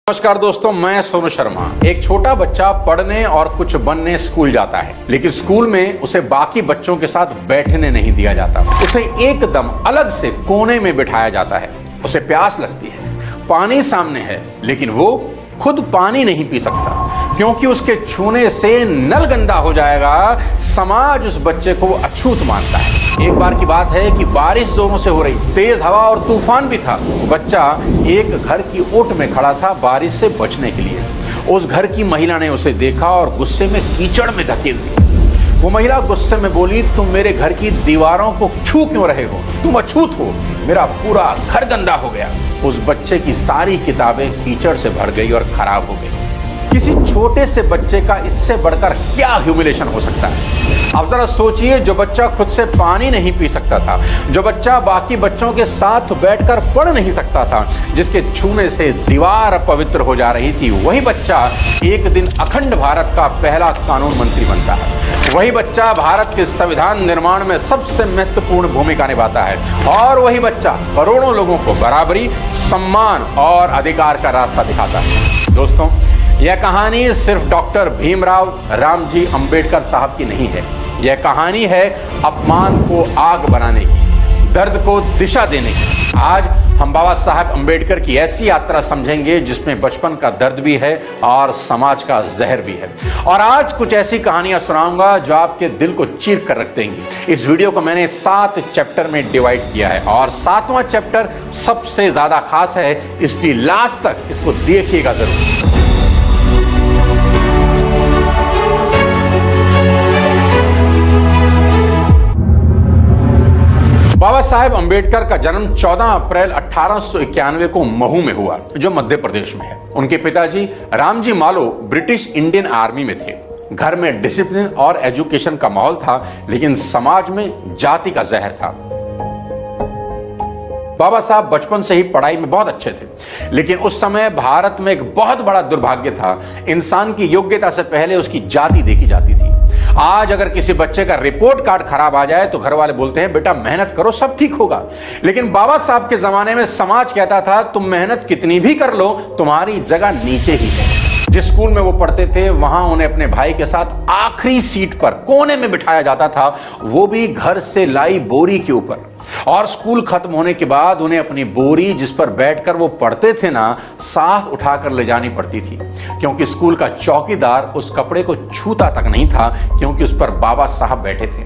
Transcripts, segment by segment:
नमस्कार दोस्तों, मैं सोनू शर्मा। एक छोटा बच्चा पढ़ने और कुछ बनने स्कूल जाता है, लेकिन स्कूल में उसे बाकी बच्चों के साथ बैठने नहीं दिया जाता। उसे एकदम अलग से कोने में बिठाया जाता है। उसे प्यास लगती है, पानी सामने है, लेकिन वो खुद पानी नहीं पी सकता क्योंकि उसके छूने से नल गंदा हो जाएगा। समाज उस बच्चे को अछूत मानता है। एक बार की बात है कि बारिश जोरों से हो रही, तेज हवा और तूफान भी था। बच्चा एक घर की ओट में खड़ा था बारिश से बचने के लिए। उस घर की महिला ने उसे देखा और गुस्से में कीचड़ में धकेल दिया। वो महिला गुस्से में बोली, तुम मेरे घर की दीवारों को छू क्यों रहे हो? तुम अछूत हो, मेरा पूरा घर गंदा हो गया। उस बच्चे की सारी किताबें कीचड़ से भर गई और खराब हो गई। किसी छोटे से बच्चे का इससे बढ़कर क्या ह्यूमिलेशन हो सकता है? अब जरा सोचिए, जो बच्चा खुद से पानी नहीं पी सकता था, जो बच्चा बाकी बच्चों के साथ बैठकर पढ़ नहीं सकता था, जिसके छूने से दीवार अपवित्र हो जा रही थी, वही बच्चा एक दिन अखंड भारत का पहला कानून मंत्री बनता है। वही बच्चा भारत के संविधान निर्माण में सबसे महत्वपूर्ण भूमिका निभाता है और वही बच्चा करोड़ों लोगों को बराबरी, सम्मान और अधिकार का रास्ता दिखाता है। दोस्तों, यह कहानी सिर्फ डॉक्टर भीमराव रामजी अंबेडकर साहब की नहीं है। यह कहानी है अपमान को आग बनाने की, दर्द को दिशा देने की। आज हम बाबा साहब अंबेडकर की ऐसी यात्रा समझेंगे जिसमें बचपन का दर्द भी है और समाज का जहर भी है। और आज कुछ ऐसी कहानियां सुनाऊंगा जो आपके दिल को चीर कर रख देंगी। इस वीडियो को मैंने 7 चैप्टर में डिवाइड किया है और 7वां चैप्टर सबसे ज्यादा खास है, इसलिए लास्ट तक इसको देखिएगा जरूर। बाबा साहेब अंबेडकर का जन्म 14 अप्रैल 1891 को महू में हुआ, जो मध्य प्रदेश में है। उनके पिताजी रामजी मालो ब्रिटिश इंडियन आर्मी में थे। घर में डिसिप्लिन और एजुकेशन का माहौल था, लेकिन समाज में जाति का जहर था। बाबा साहब बचपन से ही पढ़ाई में बहुत अच्छे थे, लेकिन उस समय भारत में एक बहुत बड़ा दुर्भाग्य था। इंसान की योग्यता से पहले उसकी जाति देखी जाती थी। आज अगर किसी बच्चे का रिपोर्ट कार्ड खराब आ जाए तो घर वाले बोलते हैं, बेटा मेहनत करो, सब ठीक होगा। लेकिन बाबा साहब के जमाने में समाज कहता था, तुम मेहनत कितनी भी कर लो, तुम्हारी जगह नीचे ही है। जिस स्कूल में वो पढ़ते थे वहां उन्हें अपने भाई के साथ आखिरी सीट पर कोने में बिठाया जाता था, वो भी घर से लाई बोरी के ऊपर। और स्कूल खत्म होने के बाद उन्हें अपनी बोरी, जिस पर बैठकर वो पढ़ते थे ना, साथ उठाकर ले जानी पड़ती थी, क्योंकि स्कूल का चौकीदार उस कपड़े को छूता तक नहीं था, क्योंकि उस पर बाबा साहब बैठे थे।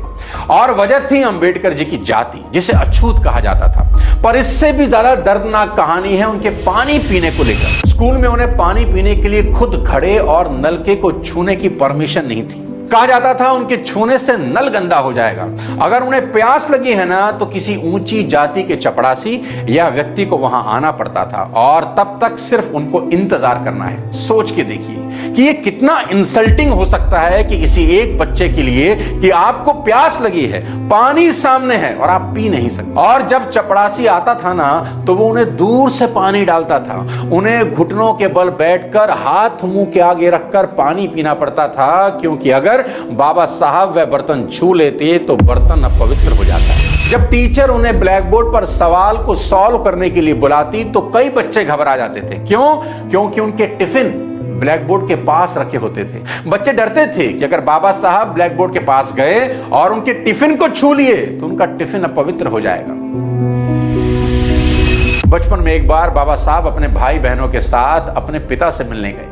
और वजह थी अंबेडकर जी की जाति, जिसे अछूत कहा जाता था। पर इससे भी ज्यादा दर्दनाक कहानी है उनके पानी पीने को लेकर। स्कूल में उन्हें पानी पीने के लिए खुद घड़े और नलके को छूने की परमिशन नहीं थी। कहा जाता था उनके छूने से नल गंदा हो जाएगा। अगर उन्हें प्यास लगी है ना, तो किसी ऊंची जाति के चपड़ासी या व्यक्ति को वहां आना पड़ता था और तब तक सिर्फ उनको इंतजार करना है। सोच के देखिए कि ये कितना इंसल्टिंग हो सकता है कि किसी एक बच्चे के लिए कि आपको प्यास लगी है, पानी सामने है और आप पी नहीं सकते। और जब चपड़ासी आता था ना, तो वो उन्हें दूर से पानी डालता था। उन्हें घुटनों के बल बैठकर हाथ मुंह के आगे रखकर पानी पीना पड़ता था, क्योंकि अगर बाबा साहब वह बर्तन छू लेते तो बर्तन अपवित्र हो जाता है। जब टीचर उन्हें ब्लैक बोर्ड पर सवाल को सॉल्व करने के लिए बुलाती तो कई बच्चे घबरा जाते थे। क्यों? क्योंकि उनके टिफिन ब्लैक बोर्ड के पास रखे होते थे। बच्चे डरते थे कि अगर बाबा साहब ब्लैक बोर्ड के पास गए और उनके टिफिन को छू लिए तो उनका टिफिन अपवित्र हो जाएगा। बचपन में एक बार बाबा साहब अपने भाई बहनों के साथ अपने पिता से मिलने गए।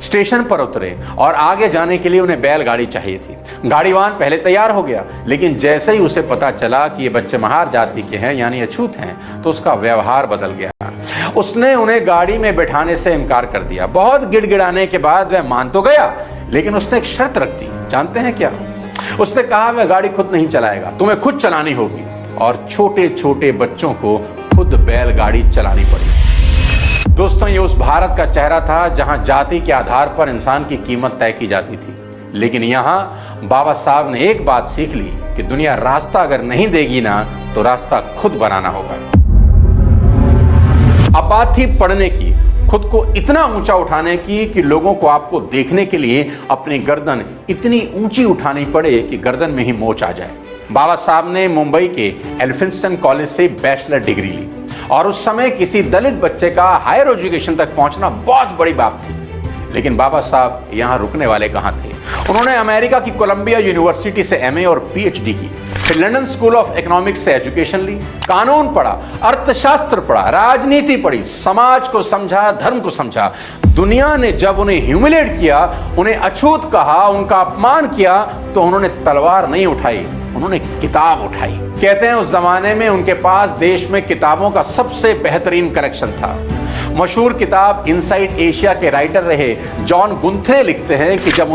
स्टेशन पर उतरे और आगे जाने के लिए उन्हें बैलगाड़ी चाहिए थी। गाड़ीवान पहले तैयार हो गया, लेकिन जैसे ही उसे पता चला कि ये बच्चे महार जाति के हैं, यानी अछूत हैं, तो उसका व्यवहार बदल गया। उसने उन्हें गाड़ी में बैठाने से इनकार कर दिया। बहुत गिड़गिड़ाने के बाद वह मान तो गया, लेकिन उसने एक शर्त रख दी। जानते हैं क्या? उसने कहा, वह गाड़ी खुद नहीं चलाएगा, तुम्हें खुद चलानी होगी। और छोटे छोटे बच्चों को खुद बैलगाड़ी चलानी पड़ी। दोस्तों, ये उस भारत का चेहरा था जहां जाति के आधार पर इंसान की कीमत तय की जाती थी। लेकिन यहां बाबा साहब ने एक बात सीख ली कि दुनिया रास्ता अगर नहीं देगी ना, तो रास्ता खुद बनाना होगा। अब बात थी पढ़ने की, खुद को इतना ऊंचा उठाने की कि लोगों को आपको देखने के लिए अपनी गर्दन इतनी ऊंची उठानी पड़े कि गर्दन में ही मोच आ जाए। बाबा साहब ने मुंबई के एल्फिंस्टन कॉलेज से बैचलर डिग्री ली और उस समय किसी दलित बच्चे का हायर एजुकेशन तक पहुंचना बहुत बड़ी बात थी। लेकिन बाबा साहब यहां रुकने वाले कहां थे। उन्होंने अमेरिका की कोलंबिया यूनिवर्सिटी से एमए और पीएचडी की, फिर लंदन स्कूल ऑफ इकोनॉमिक्स से एजुकेशन ली, कानून पढ़ा, अर्थशास्त्र पढ़ा, राजनीति पढ़ी, समाज को समझा, धर्म को समझा। दुनिया ने जब उन्हें ह्यूमिलेट किया, उन्हें अछूत कहा, उनका अपमान किया, तो उन्होंने तलवार नहीं उठाई, उन्होंने किताब उठाई। कहते हैं उस जमाने में उनके पास देश में किताबों का सबसे बेहतरीन कलेक्शन था। मशहूर किताब इनसाइड एशिया के राइटर रहे जॉन गुंथरे लिखते हैं कि जब